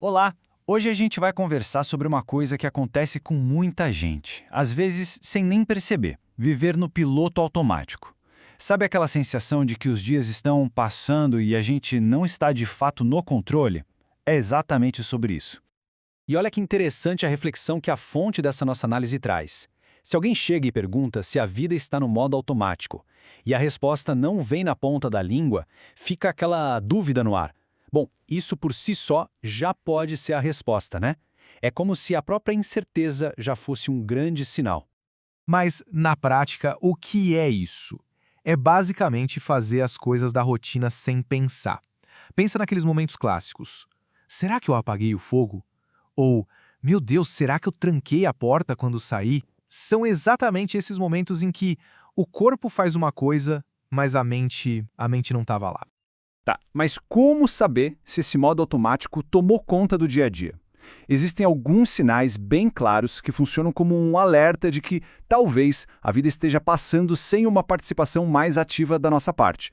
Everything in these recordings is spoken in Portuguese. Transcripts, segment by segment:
Olá! Hoje a gente vai conversar sobre uma coisa que acontece com muita gente, às vezes sem nem perceber: viver no piloto automático. Sabe aquela sensação de que os dias estão passando e a gente não está de fato no controle? É exatamente sobre isso. E olha que interessante a reflexão que a fonte dessa nossa análise traz. Se alguém chega e pergunta se a vida está no modo automático e a resposta não vem na ponta da língua, fica aquela dúvida no ar. Bom, isso por si só já pode ser a resposta, né? É como se a própria incerteza já fosse um grande sinal. Mas, na prática, o que é isso? É basicamente fazer as coisas da rotina sem pensar. Pensa naqueles momentos clássicos. Será que eu apaguei o fogo? Ou, meu Deus, será que eu tranquei a porta quando saí? São exatamente esses momentos em que o corpo faz uma coisa, mas a mente não estava lá. Tá, mas como saber se esse modo automático tomou conta do dia a dia? Existem alguns sinais bem claros que funcionam como um alerta de que talvez a vida esteja passando sem uma participação mais ativa da nossa parte.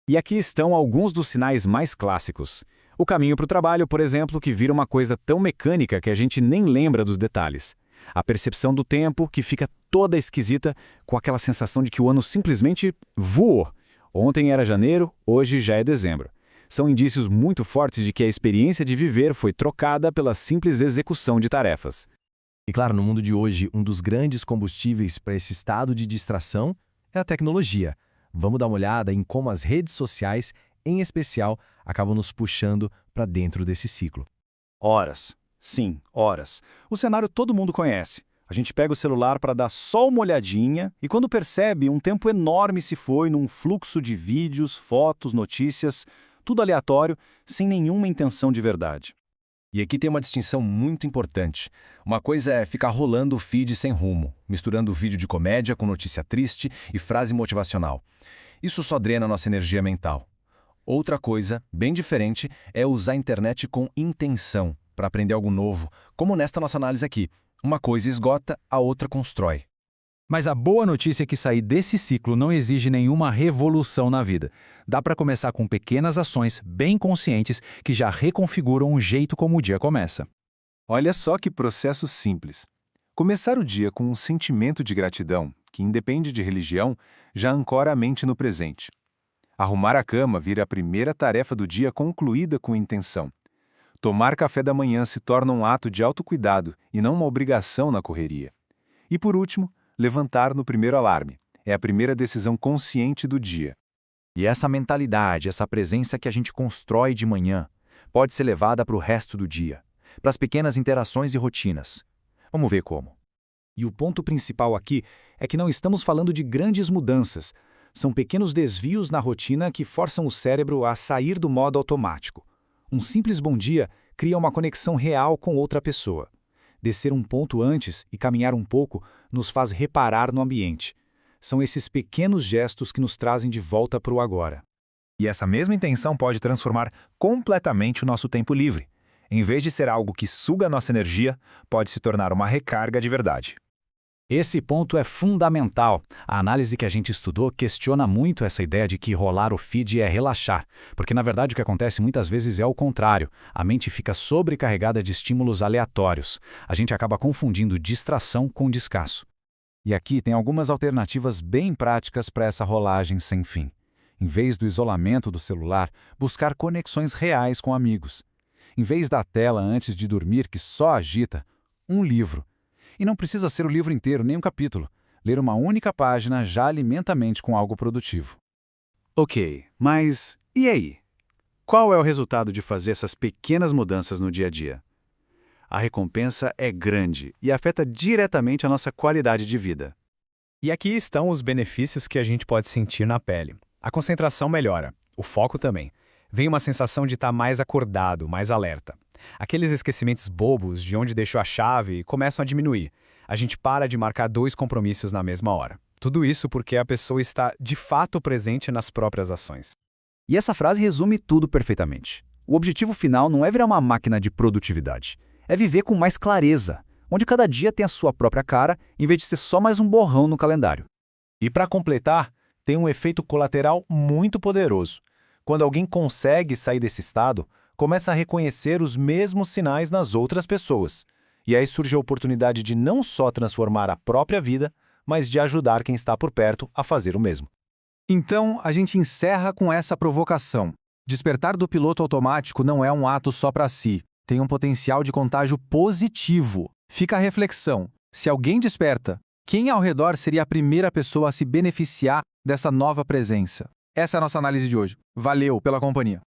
E aqui estão alguns dos sinais mais clássicos. O caminho para o trabalho, por exemplo, que vira uma coisa tão mecânica que a gente nem lembra dos detalhes. A percepção do tempo, que fica toda esquisita, com aquela sensação de que o ano simplesmente voou. Ontem era janeiro, hoje já é dezembro. São indícios muito fortes de que a experiência de viver foi trocada pela simples execução de tarefas. E claro, no mundo de hoje, um dos grandes combustíveis para esse estado de distração é a tecnologia. Vamos dar uma olhada em como as redes sociais, em especial, acabam nos puxando para dentro desse ciclo. Horas. Sim, horas. O cenário todo mundo conhece. A gente pega o celular para dar só uma olhadinha e quando percebe, um tempo enorme se foi num fluxo de vídeos, fotos, notícias, tudo aleatório, sem nenhuma intenção de verdade. E aqui tem uma distinção muito importante. Uma coisa é ficar rolando o feed sem rumo, misturando vídeo de comédia com notícia triste e frase motivacional. Isso só drena nossa energia mental. Outra coisa, bem diferente, é usar a internet com intenção, para aprender algo novo, como nesta nossa análise aqui. Uma coisa esgota, a outra constrói. Mas a boa notícia é que sair desse ciclo não exige nenhuma revolução na vida. Dá para começar com pequenas ações bem conscientes que já reconfiguram o jeito como o dia começa. Olha só que processo simples. Começar o dia com um sentimento de gratidão, que independe de religião, já ancora a mente no presente. Arrumar a cama vira a primeira tarefa do dia concluída com intenção. Tomar café da manhã se torna um ato de autocuidado e não uma obrigação na correria. E por último, levantar no primeiro alarme. É a primeira decisão consciente do dia. E essa mentalidade, essa presença que a gente constrói de manhã, pode ser levada para o resto do dia, para as pequenas interações e rotinas. Vamos ver como. E o ponto principal aqui é que não estamos falando de grandes mudanças. São pequenos desvios na rotina que forçam o cérebro a sair do modo automático. Um simples bom dia cria uma conexão real com outra pessoa. Descer um ponto antes e caminhar um pouco nos faz reparar no ambiente. São esses pequenos gestos que nos trazem de volta para o agora. E essa mesma intenção pode transformar completamente o nosso tempo livre. Em vez de ser algo que suga nossa energia, pode se tornar uma recarga de verdade. Esse ponto é fundamental. A análise que a gente estudou questiona muito essa ideia de que rolar o feed é relaxar, porque na verdade o que acontece muitas vezes é o contrário. A mente fica sobrecarregada de estímulos aleatórios. A gente acaba confundindo distração com descasso. E aqui tem algumas alternativas bem práticas para essa rolagem sem fim. Em vez do isolamento do celular, buscar conexões reais com amigos. Em vez da tela antes de dormir que só agita, um livro. E não precisa ser o livro inteiro, nem um capítulo. Ler uma única página já alimenta a mente com algo produtivo. Ok, mas e aí? Qual é o resultado de fazer essas pequenas mudanças no dia a dia? A recompensa é grande e afeta diretamente a nossa qualidade de vida. E aqui estão os benefícios que a gente pode sentir na pele. A concentração melhora, o foco também. Vem uma sensação de estar mais acordado, mais alerta. Aqueles esquecimentos bobos de onde deixou a chave começam a diminuir. A gente para de marcar 2 compromissos na mesma hora. Tudo isso porque a pessoa está de fato presente nas próprias ações. E essa frase resume tudo perfeitamente. O objetivo final não é virar uma máquina de produtividade. É viver com mais clareza, onde cada dia tem a sua própria cara, em vez de ser só mais um borrão no calendário. E para completar, tem um efeito colateral muito poderoso. Quando alguém consegue sair desse estado, começa a reconhecer os mesmos sinais nas outras pessoas. E aí surge a oportunidade de não só transformar a própria vida, mas de ajudar quem está por perto a fazer o mesmo. Então, a gente encerra com essa provocação. Despertar do piloto automático não é um ato só para si. Tem um potencial de contágio positivo. Fica a reflexão. Se alguém desperta, quem ao redor seria a primeira pessoa a se beneficiar dessa nova presença? Essa é a nossa análise de hoje. Valeu pela companhia.